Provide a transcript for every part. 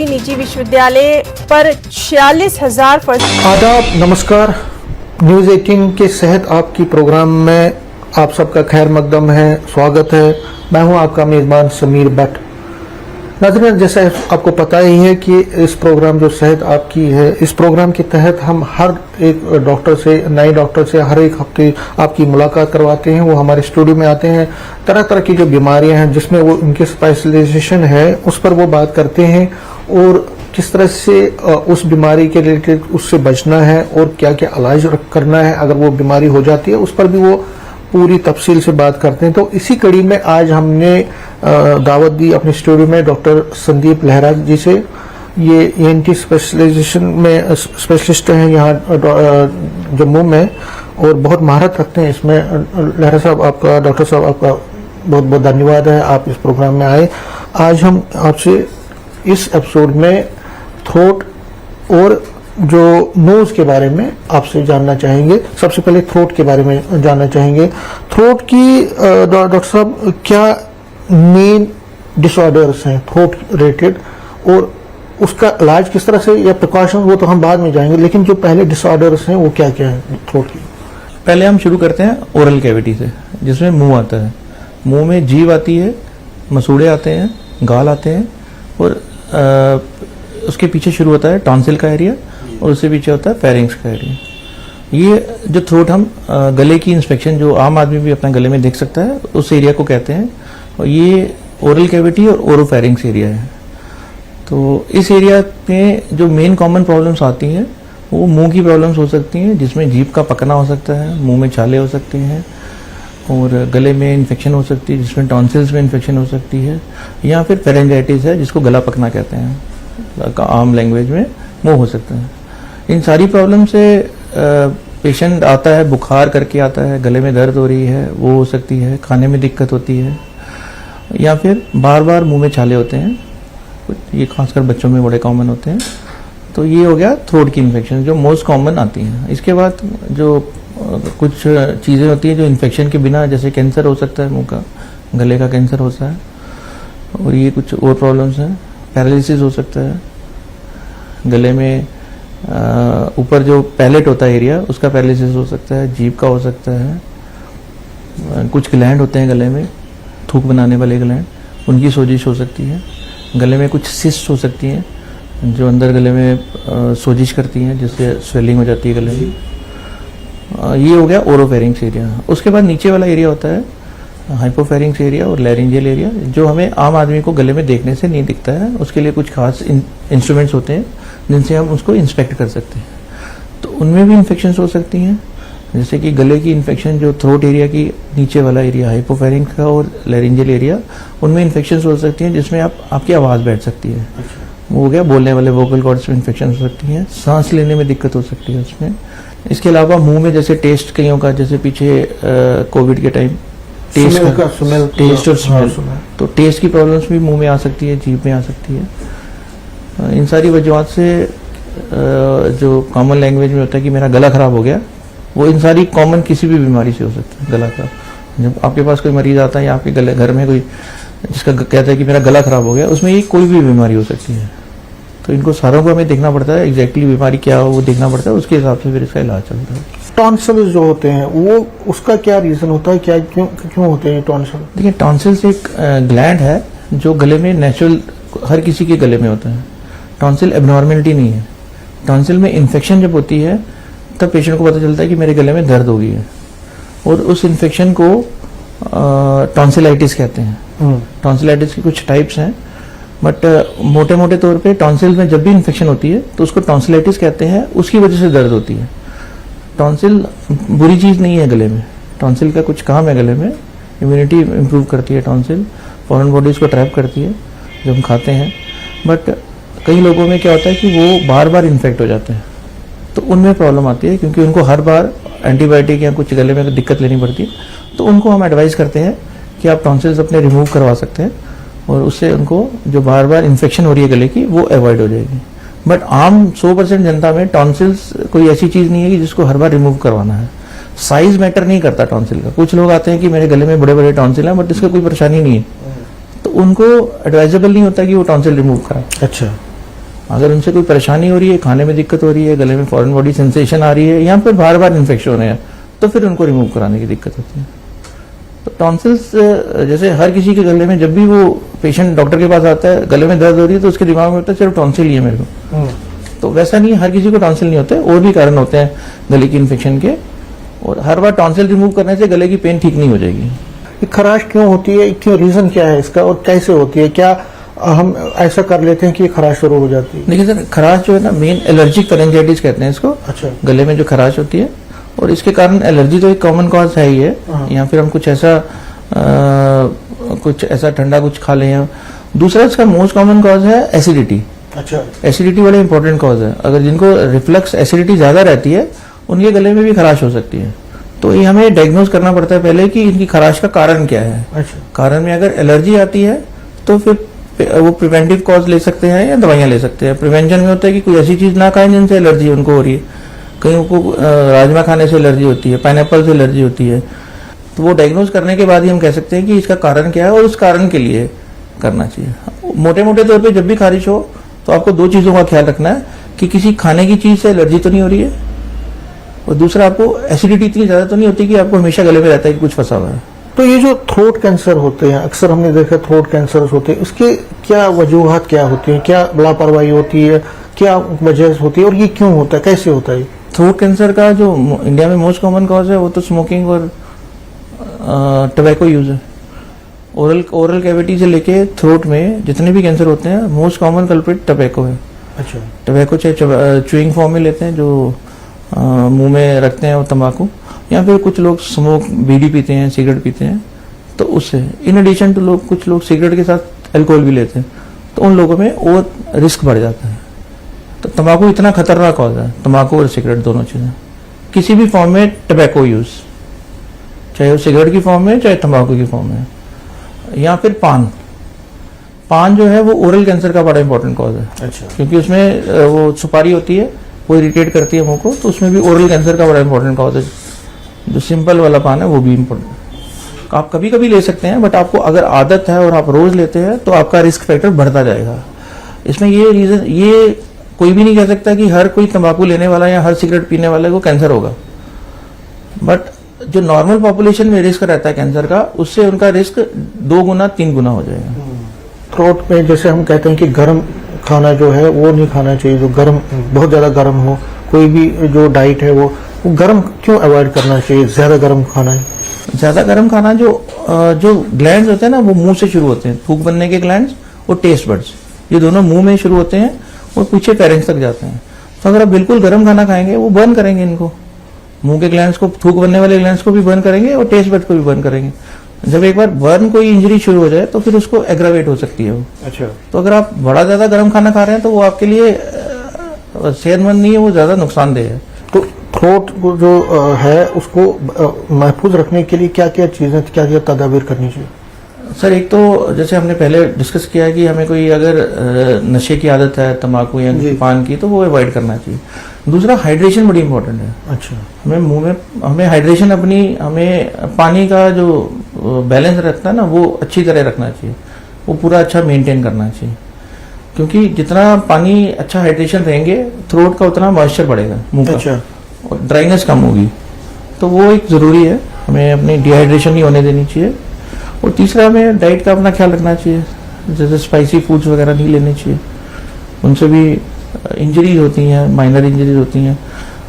निजी विश्वविद्यालय पर 46,000 आदाब, नमस्कार। न्यूज़ 18 के सेहत आपकी प्रोग्राम में आप सबका खैर मकदम है, स्वागत है। मैं हूं आपका मेज़बान समीर भट्ट। नाज़रीन, जैसा आपको पता ही है कि इस प्रोग्राम जो सेहत आपकी है, इस प्रोग्राम के तहत हम हर एक डॉक्टर से, नए डॉक्टर से हर एक हफ्ते आपकी मुलाकात करवाते हैं। वो हमारे स्टूडियो में आते हैं, तरह तरह की जो बीमारियां हैं जिसमें वो उनकी स्पेशलाइजेशन है उस पर वो बात करते हैं और किस तरह से उस बीमारी के रिलेटेड उससे बचना है और क्या क्या इलाज करना है अगर वो बीमारी हो जाती है, उस पर भी वो पूरी तफसील से बात करते हैं। तो इसी कड़ी में आज हमने दावत दी अपने स्टूडियो में डॉक्टर संदीप लहरा जी से। ये ENT स्पेशलाइजेशन में स्पेशलिस्ट हैं यहाँ जम्मू में और बहुत महारत रखते हैं इसमें। लहरा साहब, आपका, डॉक्टर साहब, आपका बहुत बहुत धन्यवाद है, आप इस प्रोग्राम में आए। आज हम आपसे इस एपिसोड में थ्रोट और जो नोज के बारे में आपसे जानना चाहेंगे। सबसे पहले थ्रोट के बारे में जानना चाहेंगे। थ्रोट की डॉक्टर साहब क्या मेन डिसऑर्डर्स हैं थ्रोट रिलेटेड और उसका इलाज किस तरह से या प्रिकॉशन, वो तो हम बाद में जाएंगे, लेकिन जो पहले डिसऑर्डर्स हैं वो क्या क्या है थ्रोट की? पहले हम शुरू करते हैं ओरल कैविटी से, जिसमें मुंह आता है। मुंह में जीभ आती है, मसूड़े आते हैं, गाल आते हैं और उसके पीछे शुरू होता है टॉन्सिल का एरिया और उससे पीछे होता है फेरिंग्स का एरिया। ये जो थ्रोट हम गले की इंस्पेक्शन जो आम आदमी भी अपने गले में देख सकता है उस एरिया को कहते हैं, और ये ओरल कैविटी और ओरोफेरिंग्स एरिया है। तो इस एरिया में जो मेन कॉमन प्रॉब्लम्स आती हैं वो मुंह की प्रॉब्लम्स हो सकती हैं, जिसमें जीभ का पकना हो सकता है, मुंह में छाले हो सकते हैं और गले में इन्फेक्शन हो सकती है जिसमें टॉन्सिल्स में इन्फेक्शन हो सकती है, या फिर फेरेंजाइटिस है जिसको गला पकना कहते हैं, आम लैंग्वेज में मुंह हो सकता है। इन सारी प्रॉब्लम से पेशेंट आता है, बुखार करके आता है, गले में दर्द हो रही है, वो हो सकती है, खाने में दिक्कत होती है, या फिर बार बार मुंह में छाले होते हैं, ये खासकर बच्चों में बड़े कॉमन होते हैं। तो ये हो गया थ्रोट की इन्फेक्शन जो मोस्ट कॉमन आती हैं। इसके बाद जो कुछ चीज़ें होती हैं जो इन्फेक्शन के बिना, जैसे कैंसर हो सकता है मुंह का, गले का कैंसर होता है, और ये कुछ और प्रॉब्लम्स हैं। पैरालिसिस हो सकता है, गले में ऊपर जो पैलेट होता है एरिया उसका पैरालिसिस हो सकता है, जीभ का हो सकता है, कुछ ग्लैंड होते हैं गले में, थूक बनाने वाले ग्लैंड, उनकी सोजिश हो सकती है, गले में कुछ सिस्ट हो सकती हैं जो अंदर गले में सोजिश करती हैं जिससे स्वेलिंग हो जाती है गले में। ये हो गया ओरोफेरिंग्स एरिया। उसके बाद नीचे वाला एरिया होता है हाइपोफेरिंग्स एरिया और लैरिंजियल एरिया, जो हमें आम आदमी को गले में देखने से नहीं दिखता है। उसके लिए कुछ खास इंस्ट्रूमेंट्स होते हैं जिनसे हम उसको इंस्पेक्ट कर सकते हैं। तो उनमें भी इन्फेक्शंस हो सकती हैं, जैसे कि गले की इन्फेक्शन जो थ्रोट एरिया की नीचे वाला एरिया हाइपोफेरिंग्स का और लैरिंजियल एरिया, उनमें इन्फेक्शंस हो सकती हैं जिसमें आपकी आवाज़ बैठ सकती है। वो हो गया बोलने वाले वोकल कॉर्ड्स में इन्फेक्शन हो सकती हैं, सांस लेने में दिक्कत हो सकती है उसमें। इसके अलावा मुंह में जैसे टेस्ट कईयों का, जैसे पीछे कोविड के टाइम टेस्ट और स्मेल, तो टेस्ट की प्रॉब्लम्स भी मुंह में आ सकती है, जीभ में आ सकती है। इन सारी वजहों से जो कॉमन लैंग्वेज में होता है कि मेरा गला खराब हो गया, वो इन सारी कॉमन किसी भी बीमारी से हो सकता है गला खराब। जब आपके पास कोई मरीज आता है या आपके गले घर में कोई जिसका कहता है कि मेरा गला खराब हो गया, उसमें ये कोई भी बीमारी हो सकती है। तो इनको सारों को हमें देखना पड़ता है, एग्जैक्टली बीमारी क्या हो वो देखना पड़ता है, उसके हिसाब से फिर इसका इलाज चलता है। टॉन्सिल्स जो होते हैं वो उसका क्या रीजन होता है, क्या क्यों होते हैं टॉन्सिल? देखिए, टॉन्सिल्स एक ग्लैंड है जो गले में नेचुरल हर किसी के गले में होता है। टॉन्सिल एबनॉर्मेलिटी नहीं है। टॉन्सिल में इन्फेक्शन जब होती है तब पेशेंट को पता चलता है कि मेरे गले में दर्द हो गई है, और उस इन्फेक्शन को टॉन्सिलाइटिस कहते हैं। टॉन्सिलाइटिस की कुछ टाइप्स हैं, बट मोटे मोटे तौर पे टॉन्सिल में जब भी इन्फेक्शन होती है तो उसको टॉन्सिलाइटिस कहते हैं, उसकी वजह से दर्द होती है। टॉन्सिल बुरी चीज़ नहीं है गले में, टॉन्सिल का कुछ काम है गले में, इम्यूनिटी इम्प्रूव करती है टॉन्सिल, फॉरेन बॉडीज को ट्रैप करती है जब हम खाते हैं। बट कई लोगों में क्या होता है कि वो बार बार इन्फेक्ट हो जाते हैं, तो उनमें प्रॉब्लम आती है क्योंकि उनको हर बार एंटीबायोटिक या कुछ गले में दिक्कत लेनी पड़ती है। तो उनको हम एडवाइस करते हैं कि आप टॉन्सिल्स अपने रिमूव करवा सकते हैं और उससे उनको जो बार बार इन्फेक्शन हो रही है गले की वो अवॉइड हो जाएगी। बट आम 100% जनता में टॉन्सिल्स कोई ऐसी चीज़ नहीं है कि जिसको हर बार रिमूव करवाना है। साइज मैटर नहीं करता टॉन्सिल का। कुछ लोग आते हैं कि मेरे गले में बड़े बड़े टॉन्सिल हैं बट इसका कोई परेशानी नहीं है, तो उनको एडवाइजेबल नहीं होता कि वो टॉन्सिल रिमूव कराएं। अच्छा, अगर उनसे कोई परेशानी हो रही है, खाने में दिक्कत हो रही है, गले में फॉरेन बॉडी सेंसेशन आ रही है, या फिर बार बार इन्फेक्शन हो रहे हैं, तो फिर उनको रिमूव कराने की दिक्कत होती है। तो टॉन्सिल्स जैसे हर किसी के गले में, जब भी वो पेशेंट डॉक्टर के पास आता है, गले में दर्द हो रही है, तो उसके दिमाग में होता है सिर्फ टॉन्सिल ही है मेरे को। तो वैसा नहीं, हर किसी को टॉन्सिल नहीं होते, और भी कारण होते हैं गले की इन्फेक्शन के, और हर बार टॉन्सिल रिमूव करने से गले की पेन ठीक नहीं हो जाएगी। ये खराश क्यों होती है, क्यों, रीजन क्या है इसका और कैसे होती है? क्या हम ऐसा कर लेते हैं कि खराश शुरू हो जाती है? देखिए सर, खराश जो है ना, मेन एलर्जिक फेरेंजाइटिस कहते हैं इसको। अच्छा। गले में जो खराश होती है, और इसके कारण एलर्जी तो एक कॉमन कॉज है ही है, या फिर हम कुछ ऐसा ठंडा कुछ खा लें। दूसरा इसका मोस्ट कॉमन कॉज है एसिडिटी। अच्छा। एसिडिटी वाला इंपॉर्टेंट कॉज है। अगर जिनको रिफ्लक्स एसिडिटी ज्यादा रहती है, उनके गले में भी खराश हो सकती है। तो ये हमें डायग्नोज करना पड़ता है पहले कि इनकी खराश का कारण क्या है। अच्छा। कारण में अगर एलर्जी आती है तो फिर वो प्रिवेंटिव कॉज ले सकते हैं या दवाइयां ले सकते हैं। प्रिवेंशन में होता है कि कोई ऐसी चीज ना खाएं जिनसे एलर्जी उनको हो रही है। कहीं उनको राजमा खाने से एलर्जी होती है, पाइनएप्पल से एलर्जी होती है, तो वो डायग्नोज करने के बाद ही हम कह सकते हैं कि इसका कारण क्या है और उस कारण के लिए करना चाहिए। मोटे मोटे तौर पे जब भी खारिश हो तो आपको दो चीजों का ख्याल रखना है कि किसी खाने की चीज से एलर्जी तो नहीं हो रही है, और दूसरा आपको एसिडिटी इतनी ज्यादा तो नहीं होती कि आपको हमेशा गले में रहता है कि कुछ फंसा हुआ है। तो ये जो थ्रोट कैंसर होते हैं, अक्सर हमने देखा थ्रोट कैंसर होते हैं, उसके क्या वजूहात क्या होती हैं? क्या लापरवाही होती है, क्या वजह होती है, और ये क्यों होता है, कैसे होता है? थ्रोट कैंसर का जो इंडिया में मोस्ट कॉमन कॉज है वो तो स्मोकिंग और टबैको यूज है। ओरल कैविटी से लेके थ्रोट में जितने भी कैंसर होते हैं, मोस्ट कॉमन कल्प्रिट टबैको है। अच्छा। टबैको चाहे च्यूइंग फॉर्म में लेते हैं, जो मुंह में रखते हैं, वो तंबाकू, या फिर कुछ लोग स्मोक, बीड़ी पीते हैं, सिगरेट पीते हैं, तो उससे इन एडिशन टू कुछ लोग सिगरेट के साथ अल्कोहल भी लेते हैं, तो उन लोगों में और रिस्क बढ़ जाता है। तो तंबाकू इतना खतरनाक कॉज है, तंबाकू और सिगरेट दोनों चीजें, किसी भी फॉर्म में टबैको यूज, चाहे वो सिगरेट की फॉर्म में, चाहे तंबाकू की फॉर्म में, या फिर पान जो है वो ओरल कैंसर का बड़ा इंपॉर्टेंट कॉज है। अच्छा। क्योंकि उसमें वो सुपारी होती है, वो इरिटेट करती है मुंह को, तो उसमें भी ओरल कैंसर का बड़ा इंपॉर्टेंट कॉज है। जो सिंपल वाला पान है वो भी इम्पोर्टेंट, आप कभी कभी ले सकते हैं, बट आपको अगर आदत है और आप रोज लेते हैं तो आपका रिस्क फैक्टर बढ़ता जाएगा। इसमें ये रीजन, ये कोई भी नहीं कह सकता कि हर कोई तंबाकू लेने वाला या हर सिगरेट पीने वाले को कैंसर होगा, बट जो नॉर्मल पॉपुलेशन में रिस्क रहता है कैंसर का, उससे उनका रिस्क 2 गुना 3 गुना हो जाएगा। थ्रोट में जैसे हम कहते हैं कि गर्म खाना जो है वो नहीं खाना चाहिए, जो गर्म, बहुत ज्यादा गर्म हो, कोई भी जो डाइट है वो गर्म क्यों अवॉइड करना चाहिए? ज्यादा गर्म खाना है, ज्यादा गर्म खाना, जो ग्लैंड्स होते हैं ना, वो मुंह से शुरू होते हैं, थूक बनने के ग्लैंड्स और टेस्ट बड्स, ये दोनों मुंह में शुरू होते हैं और पीछे पेरेंट्स तक जाते हैं। तो अगर आप बिल्कुल गर्म खाना खाएंगे, वो बर्न करेंगे इनको, मुंह के ग्लैंड्स को, थूक बनने वाले ग्लैंड्स को भी बर्न करेंगे और टेस्ट बड्स को भी बर्न करेंगे। जब एक बार बर्न कोई इंजरी शुरू हो जाए तो फिर उसको एग्रावेट हो सकती है वो। अच्छा। तो अगर आप बड़ा ज्यादा गर्म खाना खा रहे हैं तो वो आपके लिए सेहतमंद नहीं है, वो ज्यादा नुकसानदेह है। तो थ्रोट जो है उसको महफूज रखने के लिए क्या क्या चीजें, क्या क्या तदाबीर करनी चाहिए? सर, एक तो जैसे हमने पहले डिस्कस किया है कि हमें कोई अगर नशे की आदत है, तंबाकू या पान की, तो वो अवॉइड करना चाहिए। दूसरा, हाइड्रेशन बड़ी इंपॉर्टेंट है। अच्छा। हमें हाइड्रेशन हमें पानी का जो बैलेंस रखना है ना, वो अच्छी तरह रखना चाहिए, वो पूरा अच्छा मेंटेन करना चाहिए, क्योंकि जितना पानी अच्छा हाइड्रेशन रहेंगे थ्रोट का, उतना मॉइस्चर बढ़ेगा मुंह का। अच्छा। और ड्राइनेस कम होगी, तो वो एक जरूरी है, हमें अपनी डिहाइड्रेशन नहीं होने देनी चाहिए। और तीसरा, हमें डाइट का अपना ख्याल रखना चाहिए, जैसे स्पाइसी फूड्स वगैरह नहीं लेने चाहिए, उनसे भी इंजरीज होती हैं, माइनर इंजरीज होती हैं,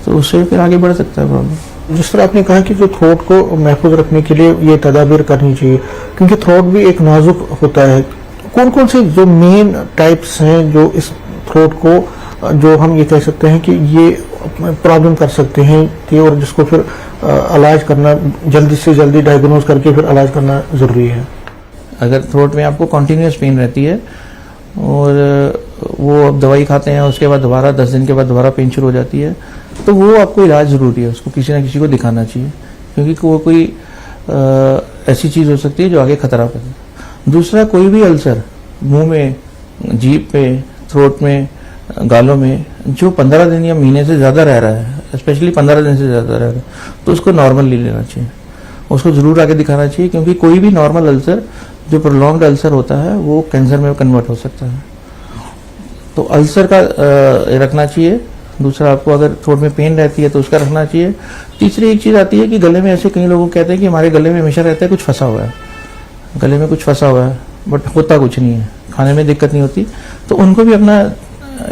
तो उससे फिर आगे बढ़ सकता है प्रॉब्लम। जिस तरह आपने कहा कि जो थ्रोट को महफूज रखने के लिए ये तदाबीर करनी चाहिए, क्योंकि थ्रोट भी एक नाजुक होता है, कौन कौन से जो मेन टाइप्स हैं जो इस थ्रोट को, जो हम ये कह सकते हैं कि ये प्रॉब्लम कर सकते हैं कि, और जिसको फिर इलाज करना, जल्दी से जल्दी डायग्नोज करके फिर इलाज करना जरूरी है? अगर थ्रोट में आपको कंटिन्यूअस पेन रहती है और वो आप दवाई खाते हैं, उसके बाद दोबारा 10 दिन के बाद दोबारा पेन शुरू हो जाती है, तो वो आपको इलाज जरूरी है, उसको किसी ना किसी को दिखाना चाहिए, क्योंकि वो कोई ऐसी चीज हो सकती है जो आगे खतरा करे। दूसरा, कोई भी अल्सर मुंह में, जीभ पे, थ्रोट में, गालों में, जो 15 दिन या महीने से ज्यादा रह रहा है, स्पेशली 15 दिन से ज्यादा रह रहा है, तो उसको नॉर्मल ले लेना चाहिए, उसको जरूर आगे दिखाना चाहिए, क्योंकि कोई भी नॉर्मल अल्सर जो प्रोलॉन्ग्ड अल्सर होता है वो कैंसर में कन्वर्ट हो सकता है। तो अल्सर का रखना चाहिए। दूसरा, आपको अगर थ्रोट में पेन रहती है तो उसका रखना चाहिए। तीसरी एक चीज़ आती है कि गले में, ऐसे कई लोग कहते हैं कि हमारे गले में हमेशा रहता है कुछ फंसा हुआ है, गले में कुछ फंसा हुआ है, बट होता कुछ नहीं है, खाने में दिक्कत नहीं होती, तो उनको भी अपना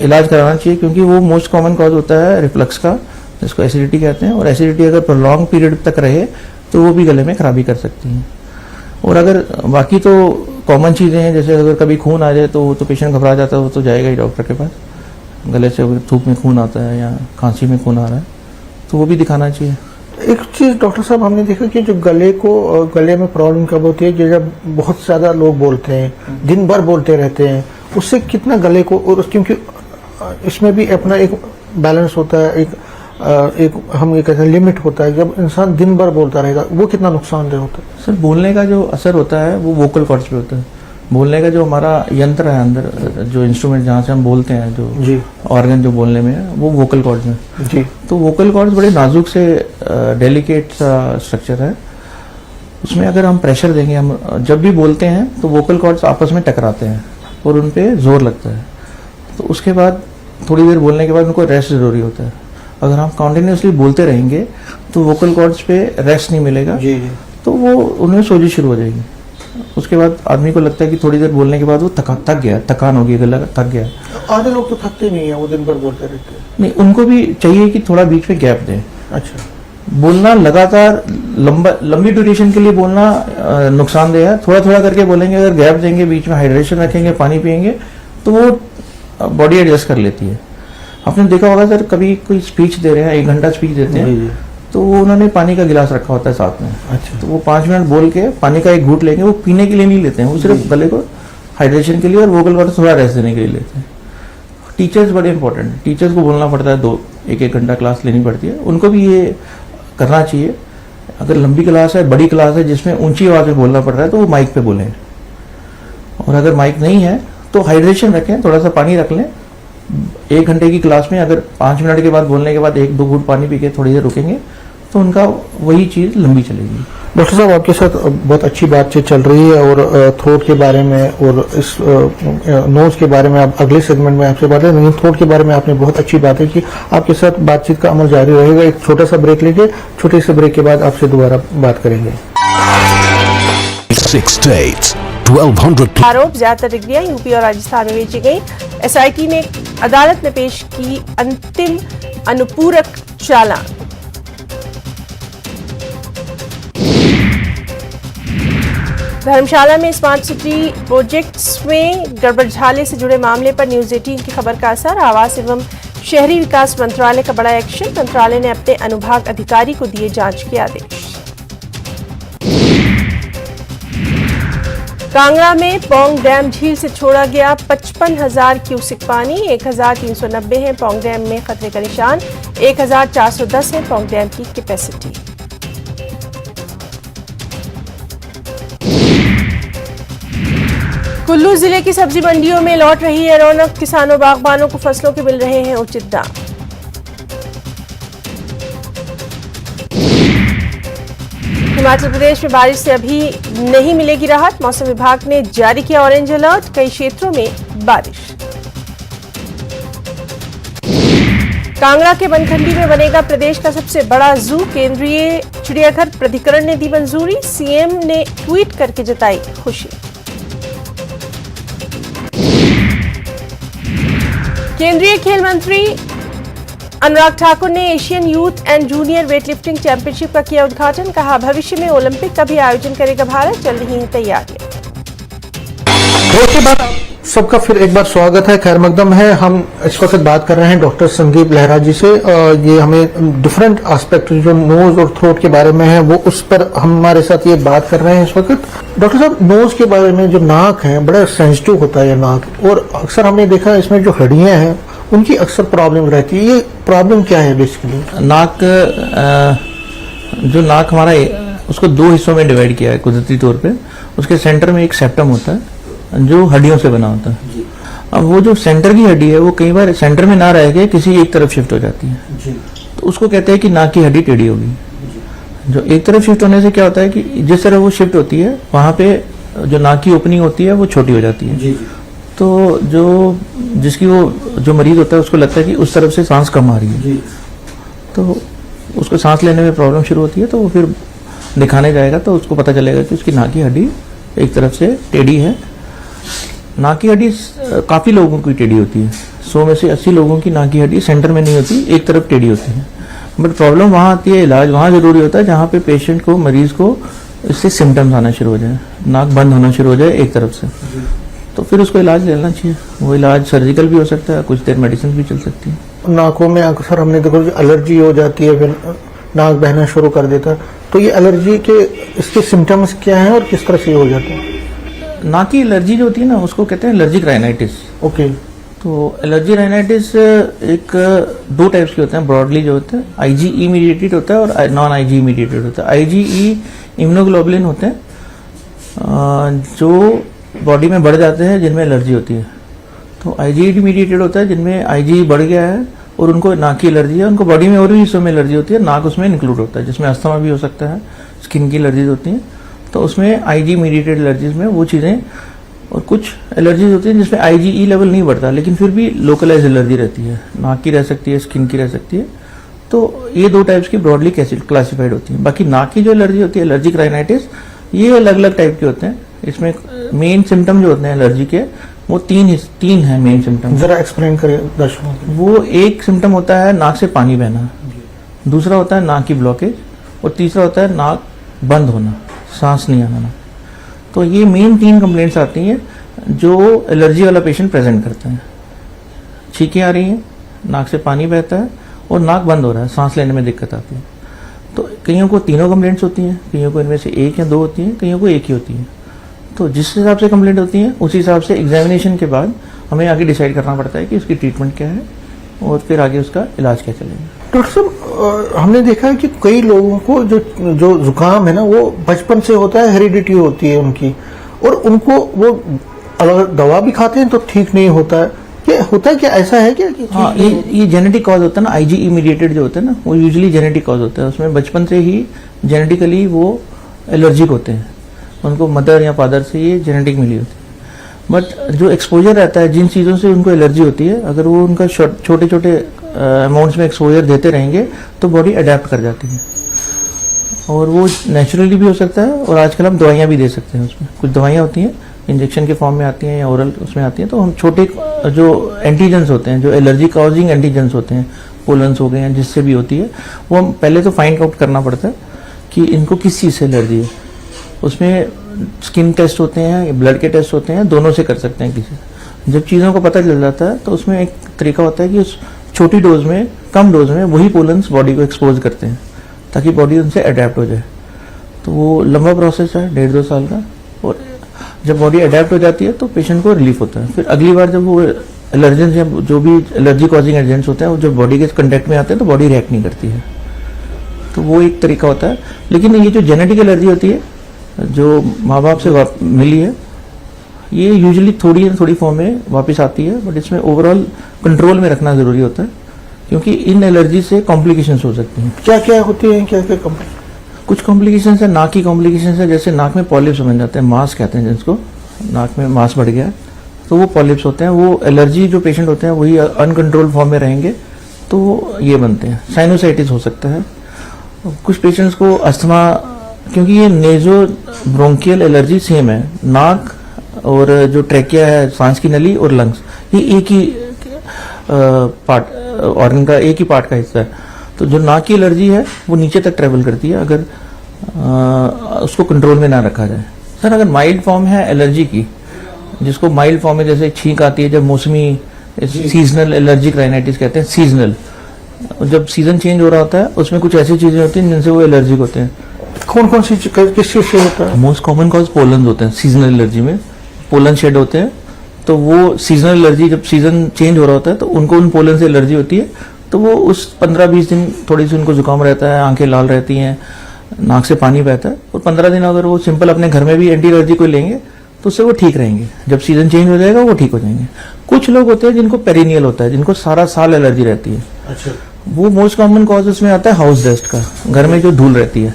इलाज कराना चाहिए, क्योंकि वो मोस्ट कॉमन कॉज होता है रिफ्लक्स का, जिसको एसिडिटी कहते हैं। और एसिडिटी अगर प्रोलॉन्ग पीरियड तक रहे तो वो भी गले में खराबी कर सकती है। और अगर बाकी तो कॉमन चीज़ें हैं, जैसे अगर कभी खून आ जाए तो वो तो पेशेंट घबरा जाता है, वो तो जाएगा ही डॉक्टर के पास। गले से थूक में खून आता है या खांसी में खून आ रहा है तो वो भी दिखाना चाहिए। एक चीज डॉक्टर साहब हमने देखा कि जो गले में प्रॉब्लम कब होती है कि जब बहुत ज्यादा लोग बोलते हैं, दिन भर बोलते रहते हैं, उससे कितना गले को, और क्योंकि इसमें भी अपना एक बैलेंस होता है, एक हम ये कहते हैं लिमिट होता है, जब इंसान दिन भर बोलता रहेगा वो कितना नुकसानदेह होता है? सर, बोलने का जो असर होता है वो वोकल कॉर्ड्स पे होता है। बोलने का जो हमारा यंत्र है अंदर, जो इंस्ट्रूमेंट जहाँ से हम बोलते हैं, जो जी ऑर्गन जो बोलने में है, वो वोकल कॉर्ड्स में। जी। तो वोकल कॉर्ड्स बड़े नाजुक से डेलिकेट सा स्ट्रक्चर है, उसमें अगर हम प्रेशर देंगे, हम जब भी बोलते हैं तो वोकल कॉर्ड्स आपस में टकराते हैं और उन पे जोर लगता है। तो उसके बाद थोड़ी देर बोलने के बाद उनको रेस्ट जरूरी होता है। अगर हम कॉन्टिन्यूसली बोलते रहेंगे तो वोकल कॉर्ड्स पे रेस्ट नहीं मिलेगा, जी जी। तो वो उनमें सोजिश शुरू हो जाएगी। उसके बाद आदमी को लगता है कि थोड़ी देर बोलने के बाद वो थक गया, थकान होगी, गला थक गया। आधे लोग तो थकते नहीं है, वो दिन भर बोलते रहते हैं। नहीं, उनको भी चाहिए कि थोड़ा बीच में गैप दें। अच्छा। बोलना लगातार लंबी ड्यूरेशन के लिए बोलना नुकसानदेह है। थोड़ा थोड़ा करके बोलेंगे, अगर गैप देंगे, बीच में हाइड्रेशन रखेंगे, पानी पिएंगे, तो वो बॉडी एडजस्ट कर लेती है। आपने देखा होगा सर, कभी कोई स्पीच दे रहे हैं, 1 घंटा स्पीच देते हैं, तो उन्होंने पानी का गिलास रखा होता है साथ में। अच्छा। तो वो 5 मिनट बोल के पानी का एक घूंट लेंगे, वो पीने के लिए नहीं लेते हैं, वो सिर्फ गले को हाइड्रेशन के लिए और वोकल कॉर्ड थोड़ा रेस्ट देने के लिए लेते हैं। टीचर्स बड़े इंपॉर्टेंट हैं, टीचर्स को बोलना पड़ता है, 1-1 घंटा क्लास लेनी पड़ती है, उनको भी ये करना चाहिए। अगर लंबी क्लास है, बड़ी क्लास है, जिसमें ऊंची आवाज में बोलना पड़ रहा है, तो वो माइक पे बोलें। और अगर माइक नहीं है तो हाइड्रेशन रखें, थोड़ा सा पानी रख लें। 1 घंटे की क्लास में अगर 5 मिनट के बाद बोलने के बाद 1-2 घूंट पानी पी के थोड़ी देर रुकेंगे तो उनका वही चीज लंबी चलेगी। डॉक्टर साहब, आपके साथ बहुत अच्छी बातचीत चल रही है और थ्रोट के बारे में और इस नोज के बारे में आप अगले सेगमेंट में आपसे बात है, लेकिन थ्रोट के बारे में आपने बहुत अच्छी बातें की। आपके साथ बातचीत का अमल जारी रहेगा। एक छोटा सा ब्रेक लीजिए, छोटे से ब्रेक के बाद आपसे दोबारा बात करेंगे। 6 states, 1200 आरोप ज्यादातर डिग्रियां यूपी और राजस्थान में बेची गई। एसआईटी ने अदालत में पेश की अंतिम अनुपूरक चालान। धर्मशाला में स्मार्ट सिटी प्रोजेक्ट्स में गड़बड़झाले से जुड़े मामले पर न्यूज 18 की खबर का असर। आवास एवं शहरी विकास मंत्रालय का बड़ा एक्शन। मंत्रालय ने अपने अनुभाग अधिकारी को दिए जांच के आदेश। कांगड़ा में पौंग डैम झील से छोड़ा गया 55,000 क्यूसेक पानी। 1,390 है पौंग डैम में खतरे का निशान। 1,410 है पौंग डैम की कैपेसिटी। कुल्लू जिले की सब्जी मंडियों में लौट रही है रौनक। किसानों बागबानों को फसलों के मिल रहे हैं उचित दाम। हिमाचल प्रदेश में बारिश से अभी नहीं मिलेगी राहत। मौसम विभाग ने जारी किया ऑरेंज अलर्ट। कई क्षेत्रों में बारिश। कांगड़ा के बनखंडी में बनेगा प्रदेश का सबसे बड़ा जू। केंद्रीय चिड़ियाघर प्राधिकरण ने दी मंजूरी। सीएम ने ट्वीट करके जताई खुशी। केंद्रीय खेल मंत्री अनुराग ठाकुर ने Asian youth and junior weightlifting championship का किया उद्घाटन। कहा भविष्य में ओलंपिक का भी आयोजन करेगा भारत। चल रही हैं तैयारियां। उसके बाद सबका फिर एक बार स्वागत है, खैर मकदम है। हम इस वक्त बात कर रहे हैं डॉक्टर संदीप लहरा जी से। ये हमें डिफरेंट एस्पेक्ट जो नोज और थ्रोट के बारे में है वो उस पर हमारे साथ ये बात कर रहे हैं इस वक्त। डॉक्टर साहब, नोज के बारे में, जो नाक है बड़ा सेंसिटिव होता है ये नाक, और अक्सर हमने देखा है इसमें जो हड्डियां हैं उनकी अक्सर प्रॉब्लम रहती है। ये प्रॉब्लम क्या है बेसिकली? नाक, जो नाक हमारा उसको 2 हिस्सों में डिवाइड किया है कुदरती तौर पे। उसके सेंटर में एक सेप्टम होता है जो हड्डियों से बना होता है। अब वो जो सेंटर की हड्डी है वो कई बार सेंटर में ना रह के किसी एक तरफ शिफ्ट हो जाती है, तो उसको कहते हैं कि नाक की हड्डी टेढ़ी होगी। जो एक तरफ शिफ्ट होने से क्या होता है कि जिस तरह वो शिफ्ट होती है वहां पे जो नाक की ओपनिंग होती है वो छोटी हो जाती है। तो जिसकी वो जो मरीज होता है उसको लगता है कि उस तरफ से सांस कम आ रही है, तो उसको सांस लेने में प्रॉब्लम शुरू होती है, तो वो फिर दिखाने जाएगा तो उसको पता चलेगा कि उसकी नाक की हड्डी एक तरफ से टेढ़ी है। नाक की हड्डी काफ़ी लोगों की टेढ़ी होती है, 100 में से 80 लोगों की नाक की हड्डी सेंटर में नहीं होती, एक तरफ टेढ़ी होती है। बट प्रॉब्लम वहाँ आती है, इलाज वहाँ ज़रूरी होता है जहाँ पे पेशेंट को, मरीज को इससे सिम्टम्स आना शुरू हो जाए, नाक बंद होना शुरू हो जाए एक तरफ से, तो फिर उसको इलाज लेना चाहिए। वो इलाज सर्जिकल भी हो सकता है, कुछ देर मेडिसिन भी चल सकती है। नाकों में अक्सर हमने देखा एलर्जी हो जाती है, फिर नाक बहना शुरू कर देता है, तो ये एलर्जी के इसके सिम्टम्स क्या हैं और किस तरह से हो जाते हैं? नाक की एलर्जी जो होती है ना, उसको कहते हैं एलर्जिक राइनाइटिस। ओके। तो एलर्जी राइनाइटिस एक 2 टाइप्स के होते हैं ब्रॉडली, जो होते हैं आईजीई मीडिएटेड होता है और नॉन आईजीई मीडिएटेड होता है। आईजीई इम्यूनोग्लोबुलिन होते हैं जो बॉडी में बढ़ जाते हैं जिनमें एलर्जी होती है। तो आईजीई मीडिएटेड होता है जिनमें आईजीई बढ़ गया है और उनको नाक की एलर्जी है, उनको बॉडी में और भी हिस्सों में एलर्जी होती है, नाक उसमें इंक्लूड होता है, जिसमें अस्थमा भी हो सकता है, स्किन की एलर्जीज होती हैं। तो उसमें आईजी मीडिएटेड एलर्जीज में वो चीज़ें, और कुछ एलर्जीज होती हैं जिसमें आईजीई लेवल नहीं बढ़ता लेकिन फिर भी लोकलाइज एलर्जी रहती है, नाक की रह सकती है, स्किन की रह सकती है। तो ये 2 टाइप्स की ब्रॉडली क्लासिफाइड होती है। बाकी नाक की जो एलर्जी होती है, एलर्जिक राइनाइटिस, ये अलग अलग टाइप के होते हैं। इसमें मेन सिम्टम जो होते हैं एलर्जी के, वो तीन है मेन सिम्टम। जरा एक्सप्लेन करिए दर्शकों को। वो एक सिम्टम होता है नाक से पानी बहना, दूसरा होता है नाक की ब्लॉकेज, और तीसरा होता है नाक बंद होना, सांस नहीं आना। तो ये मेन 3 कंप्लेंट्स आती हैं जो एलर्जी वाला पेशेंट प्रेजेंट करता है। छींकें आ रही हैं, नाक से पानी बहता है और नाक बंद हो रहा है, सांस लेने में दिक्कत आती है। तो कईयों को तीनों कंप्लेंट्स होती हैं, कईयों को इनमें से 1 या 2 होती हैं, कईयों को 1 ही होती है। तो जिस हिसाब से कंप्लेंट होती है उस हिसाब से एग्जामिनेशन के बाद हमें आगे डिसाइड करना पड़ता है कि उसकी ट्रीटमेंट क्या है और फिर आगे उसका इलाज क्या चलेगा। डॉक्टर साहब, हमने देखा है कि कई लोगों को जो जुकाम है ना, वो बचपन से होता है, हेरिडिटी होती है उनकी, और उनको वो अलग दवा भी खाते हैं तो ठीक नहीं होता है। ये होता है क्या, ऐसा है क्या? हाँ, ये जेनेटिक कॉज होता है ना, आईजीई मीडिएटेड जो होता है ना, वो यूजुअली जेनेटिक कॉज होता है। उसमें बचपन से ही जेनेटिकली वो एलर्जिक होते हैं, उनको मदर या फादर से ये जेनेटिक मिली होती है। बट जो एक्सपोजर रहता है, जिन चीज़ों से उनको एलर्जी होती है, अगर वो उनका छोटे छोटे अमाउंट्स में एक्सपोजर देते रहेंगे तो बॉडी अडेप्ट कर जाती है, और वो नेचुरली भी हो सकता है, और आजकल हम दवाइयाँ भी दे सकते हैं। उसमें कुछ दवाइयाँ होती हैं, इंजेक्शन के फॉर्म में आती हैं या ओरल उसमें आती हैं, तो हम छोटे जो एंटीजेंस होते हैं, जो एलर्जी कॉजिंग एंटीजेंस होते हैं, पोलन्स हो गए हैं, जिससे भी होती है, वो हम पहले तो फाइंड आउट करना पड़ता है कि इनको किस चीज़ से एलर्जी है। उसमें स्किन टेस्ट होते हैं, ब्लड के टेस्ट होते हैं, दोनों से कर सकते हैं किसी। जब चीज़ों को पता चल जाता है तो उसमें एक तरीका होता है कि उस छोटी डोज में, कम डोज में वही पोलन्स बॉडी को एक्सपोज करते हैं ताकि बॉडी उनसे अडेप्ट हो जाए। तो वो लंबा प्रोसेस है, 1.5-2 साल का, और जब बॉडी अडेप्ट हो जाती है तो पेशेंट को रिलीफ होता है। फिर अगली बार जब वो एलर्जेंस या जो भी एलर्जी कॉजिंग एजेंट्स होते हैं वो जब बॉडी के कंटेक्ट में आते हैं तो बॉडी रिएक्ट नहीं करती है। तो वो एक तरीका होता है। लेकिन ये जो जेनेटिक एलर्जी होती है, जो माँ बाप से मिली है, ये यूजुअली थोड़ी फॉर्म में वापस आती है, बट इसमें ओवरऑल कंट्रोल में रखना जरूरी होता है, क्योंकि इन एलर्जी से कॉम्प्लिकेशंस हो सकती हैं। क्या क्या होती हैं, क्या क्या कॉम्प्लिकेशन? कुछ कॉम्प्लिकेशंस है, नाक की कॉम्प्लिकेशंस है, जैसे नाक में पॉलिप्स बन जाते हैं, मांस कहते हैं जिसको, नाक में मांस बढ़ गया तो वो पॉलिप्स होते हैं। वो एलर्जी जो पेशेंट होते हैं वही अनकंट्रोल फॉर्म में रहेंगे तो ये बनते हैं। साइनोसाइटिस हो सकता है। कुछ पेशेंट्स को अस्थमा, क्योंकि ये नेजो ब्रोंकियल एलर्जी सेम है, नाक और जो ट्रैकिया है, सांस की नली और लंग्स, ये एक ही पार्ट ऑर्गन का, एक ही पार्ट का हिस्सा है। तो जो नाक की एलर्जी है वो नीचे तक ट्रेवल करती है अगर उसको कंट्रोल में ना रखा जाए। सर, अगर माइल्ड फॉर्म है एलर्जी की, जिसको माइल्ड फॉर्म में जैसे छींक आती है, जब मौसमी सीजनल एलर्जिक राइनाइटिस कहते हैं, सीजनल, जब सीजन चेंज हो रहा होता है उसमें कुछ ऐसी चीजें होती हैं जिनसे वो एलर्जिक होते हैं। कौन कौन सी किस चीज से होता है? मोस्ट कॉमन कॉज पोलन होते हैं। सीजनल एलर्जी में पोलन शेड होते हैं, तो वो सीजनल एलर्जी, जब सीजन चेंज हो रहा होता है तो उनको उन पोलन से एलर्जी होती है, तो वो उस 15-20 दिन थोड़ी सी उनको जुकाम रहता है, आंखें लाल रहती हैं, नाक से पानी बहता है, और 15 दिन अगर वो सिंपल अपने घर में भी एंटी एलर्जी कोई लेंगे तो उससे वो ठीक रहेंगे। जब सीजन चेंज हो जाएगा वो ठीक हो जाएंगे। कुछ लोग होते हैं जिनको पेरिनियल होता है, जिनको सारा साल एलर्जी रहती है। अच्छा। वो मोस्ट कॉमन कॉज उसमें आता है हाउस डस्ट का, घर में जो धूल रहती है,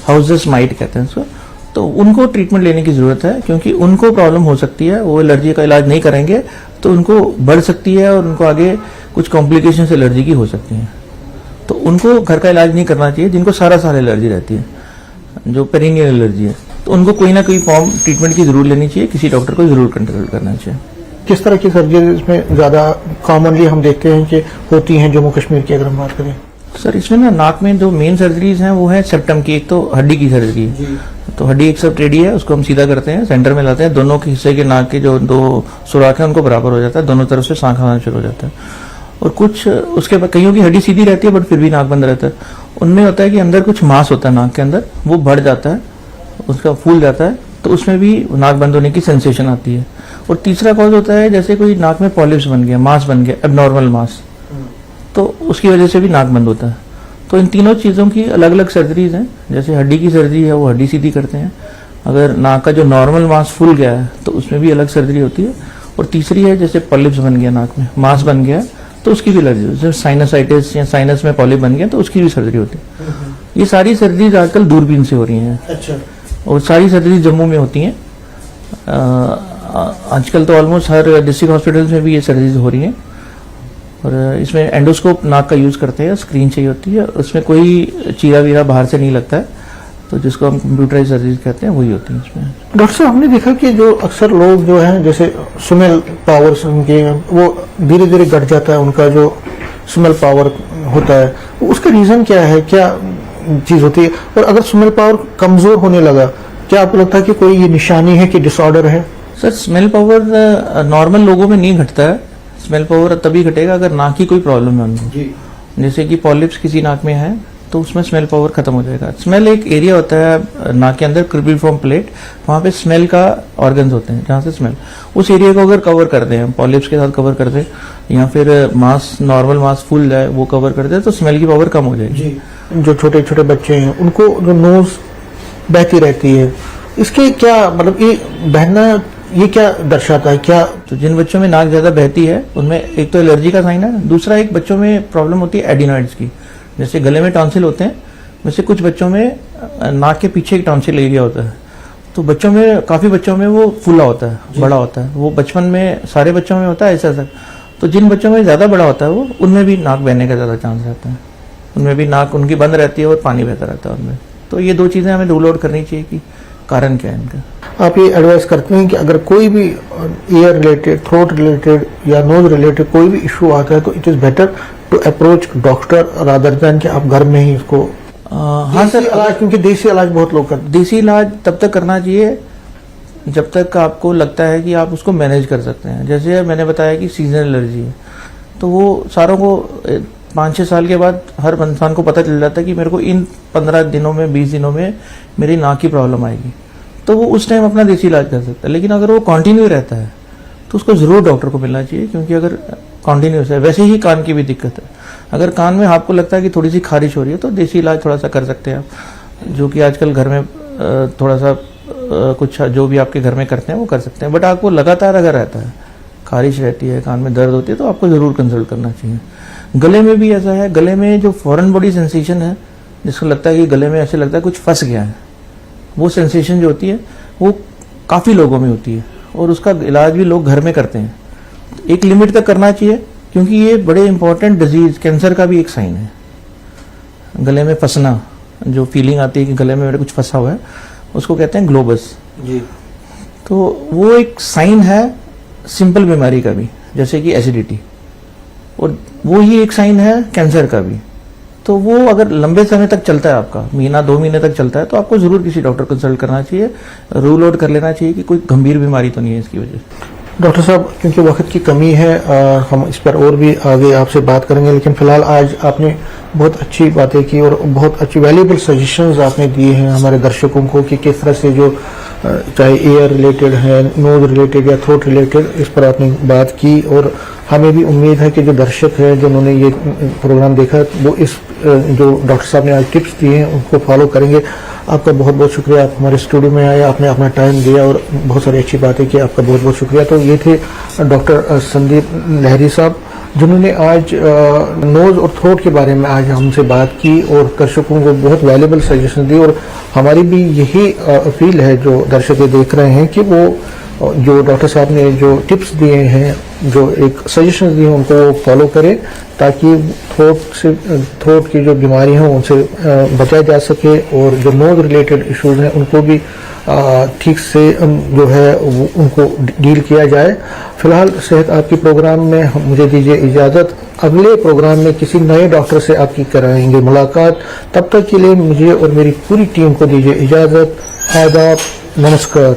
हाउस डस्ट माइट कहते हैं उसको। तो उनको ट्रीटमेंट लेने की जरूरत है, क्योंकि उनको प्रॉब्लम हो सकती है, वो एलर्जी का इलाज नहीं करेंगे तो उनको बढ़ सकती है और उनको आगे कुछ कॉम्प्लिकेशन एलर्जी की हो सकती है। तो उनको घर का इलाज नहीं करना चाहिए। जिनको सारा साल एलर्जी रहती है, जो पेरिनियल एलर्जी है, तो उनको कोई ना कोई फॉर्म ट्रीटमेंट की जरूर लेनी चाहिए, किसी डॉक्टर को जरूर कंसल्ट करना चाहिए। किस तरह की सर्जरीज में ज्यादा कॉमनली हम देखते हैं कि होती हैं जम्मू कश्मीर की, अगर हम बात करें? सर इसमें ना नाक में जो मेन सर्जरीज हैं वो है सेप्टम की। एक तो हड्डी की सर्जरी है, तो हड्डी एक सब टेढ़ी है, उसको हम सीधा करते हैं, सेंटर में लाते हैं, दोनों के हिस्से के नाक के जो दो सुराख है उनको बराबर हो जाता है, दोनों तरफ से सांख आना शुरू हो जाता है। और कुछ उसके बाद कईयों की हड्डी सीधी रहती है बट फिर भी नाक बंद रहता है। उनमें होता है कि अंदर कुछ मांस होता है नाक के अंदर, वो बढ़ जाता है, उसका फूल जाता है, तो उसमें भी नाक बंद होने की सेंसेशन आती है। और तीसरा कॉज होता है जैसे कोई नाक में पॉलिप्स बन गया, मांस बन गया, एबनॉर्मल मांस, तो उसकी वजह से भी नाक बंद होता है। तो इन तीनों चीज़ों की अलग अलग सर्जरीज हैं। जैसे हड्डी की सर्जरी है वो हड्डी सीधी करते हैं, अगर नाक का जो नॉर्मल मांस फूल गया है तो उसमें भी अलग सर्जरी होती है। और तीसरी है जैसे पॉलिप्स बन गया, नाक में मांस बन गया तो उसकी भी सर्जरी, जैसे साइनसाइटिस या साइनस में पॉलिप बन गया तो उसकी भी सर्जरी होती है। ये सारी सर्जरीज आजकल दूरबीन से हो रही हैं। अच्छा। और सारी सर्जरी जम्मू में होती हैं। आजकल तो ऑलमोस्ट हर डिस्ट्रिक्ट हॉस्पिटल्स में भी ये सर्जरीज हो रही हैं। और इसमें एंडोस्कोप नाक का यूज करते हैं, स्क्रीन चाहिए होती है, उसमें कोई चीरा वीरा बाहर से नहीं लगता है, तो जिसको हम कंप्यूटराइज सर्जरी कहते हैं वही होती है इसमें। डॉक्टर साहब, हमने देखा कि जो अक्सर लोग जो हैं जैसे स्मेल पावर्स उनके वो धीरे धीरे घट जाता है, उनका जो स्मेल पावर होता है उसका रीजन क्या है, क्या चीज होती है? और अगर स्मेल पावर कमजोर होने लगा, क्या आपको लगता है कि कोई ये निशानी है कि डिसऑर्डर है? सर स्मेल पावर नॉर्मल लोगों में नहीं घटता है। स्मेल पावर तभी घटेगा अगर नाक की कोई प्रॉब्लम है उनको, जैसे कि पॉलिप्स किसी नाक में है तो उसमें स्मेल पावर खत्म हो जाएगा। स्मेल एक एरिया होता है नाक के अंदर, क्रिबिफॉर्म प्लेट, वहां पे स्मेल का ऑर्गन्स होते हैं जहां से स्मेल, उस एरिया को अगर कवर कर दें हम, पॉलिप्स के साथ कवर कर दें या फिर मांस नॉर्मल मांस फूल जाए वो कवर कर दे तो स्मेल की पावर कम हो जाएगी। जो छोटे छोटे बच्चे हैं उनको जो नोज बहती रहती है, इसके क्या मतलब ये बहना ये क्या दर्शाता है? क्या तो जिन बच्चों में नाक ज्यादा बहती है उनमें एक तो एलर्जी का साइन है, दूसरा एक बच्चों में प्रॉब्लम होती है एडिनॉइड्स की, जैसे गले में टॉन्सिल होते हैं, वैसे कुछ बच्चों में नाक के पीछे एक टॉन्सिल एरिया होता है, तो बच्चों में काफी बच्चों में वो फूला होता है, बड़ा होता है, वो बचपन में सारे बच्चों में होता है ऐसा। तो जिन बच्चों में ज्यादा बड़ा होता है वो उनमें भी नाक बहने का ज्यादा चांस रहता है, उनमें भी नाक उनकी बंद रहती है और पानी बहता रहता है उनमें। तो ये दो चीजें हमें रूल आउट करनी चाहिए कि कारण क्या है इनका। आप ये एडवाइस करते हैं कि अगर कोई भी ईयर रिलेटेड, थ्रोट रिलेटेड या नोज रिलेटेड कोई भी इशू आता है तो it is better to approach doctor rather than कि आप घर में ही इसको हाँ सर, इलाज, क्योंकि देसी इलाज बहुत लोग करते हैं। देसी इलाज तब तक करना चाहिए जब तक आपको लगता है कि आप उसको मैनेज कर सकते हैं। जैसे मैंने बताया कि सीजनल एलर्जी है, तो वो सारों को 5-6 साल के बाद हर इंसान को पता चल जाता है कि मेरे को इन 15 दिनों में 20 दिनों में मेरी नाक की प्रॉब्लम आएगी, तो वो उस टाइम अपना देसी इलाज कर सकता है। लेकिन अगर वो कंटिन्यू रहता है तो उसको जरूर डॉक्टर को मिलना चाहिए, क्योंकि अगर कंटिन्यूस है, वैसे ही कान की भी दिक्कत है, अगर कान में आपको लगता है कि थोड़ी सी खारिश हो रही है तो देसी इलाज थोड़ा सा कर सकते हैं आप, जो कि आजकल घर में थोड़ा सा कुछ जो भी आपके घर में करते हैं वो कर सकते हैं। बट आपको लगातार अगर रहता है, खारिश रहती है, कान में दर्द होती है, तो आपको जरूर कंसल्ट करना चाहिए। गले में भी ऐसा है, गले में जो फॉरेन बॉडी सेंसेशन है, जिसको लगता है कि गले में ऐसे लगता है कुछ फंस गया है, वो सेंसेशन जो होती है वो काफी लोगों में होती है और उसका इलाज भी लोग घर में करते हैं। एक लिमिट तक करना चाहिए, क्योंकि ये बड़े इंपॉर्टेंट डिजीज, कैंसर का भी एक साइन है। गले में फंसना, जो फीलिंग आती है कि गले में मेरे कुछ फंसा हुआ है, उसको कहते हैं ग्लोबस जी। तो वो एक साइन है सिंपल बीमारी का भी, जैसे कि एसिडिटी, और वो ही एक साइन है कैंसर का भी। तो वो अगर लंबे समय तक चलता है, आपका 1-2 महीने तक चलता है, तो आपको जरूर किसी डॉक्टर कंसल्ट करना चाहिए, रूल आउट कर लेना चाहिए कि कोई गंभीर बीमारी तो नहीं है इसकी वजह से। डॉक्टर साहब, क्योंकि वक्त की कमी है, हम इस पर और भी आगे आपसे बात करेंगे, लेकिन फिलहाल आज आपने बहुत अच्छी बातें की और बहुत अच्छी वैल्यूएबल सजेशंस आपने दिए हैं हमारे दर्शकों को कि किस तरह से जो चाहे एयर रिलेटेड है, नोज रिलेटेड या थ्रोट रिलेटेड, इस पर आपने बात की। और हमें भी उम्मीद है कि जो दर्शक है जिन्होंने ये प्रोग्राम देखा वो इस जो डॉक्टर साहब ने आज टिप्स दिए हैं उनको फॉलो करेंगे। आपका बहुत बहुत शुक्रिया, आप हमारे स्टूडियो में आए, आपने अपना टाइम दिया और बहुत सारी अच्छी बातें की, आपका बहुत बहुत शुक्रिया। तो ये थे डॉक्टर संदीप लहरी साहब, जिन्होंने आज नोज और थ्रोट के बारे में आज हमसे बात की और दर्शकों को बहुत वैल्यूबल सजेशन दी। और हमारी भी यही अपील है जो दर्शक देख रहे हैं कि वो जो डॉक्टर साहब ने जो टिप्स दिए हैं, जो एक सजेशन दिए, उनको फॉलो करें ताकि थ्रोट की जो बीमारियां हैं उनसे बचा जा सके और जो नोज रिलेटेड इश्यूज हैं उनको भी ठीक से जो है उनको डील किया जाए। फिलहाल सेहत आपकी प्रोग्राम में मुझे दीजिए इजाज़त। अगले प्रोग्राम में किसी नए डॉक्टर से आपकी कराएंगे मुलाकात। तब तक के लिए मुझे और मेरी पूरी टीम को दीजिए इजाज़त। आदाब, नमस्कार।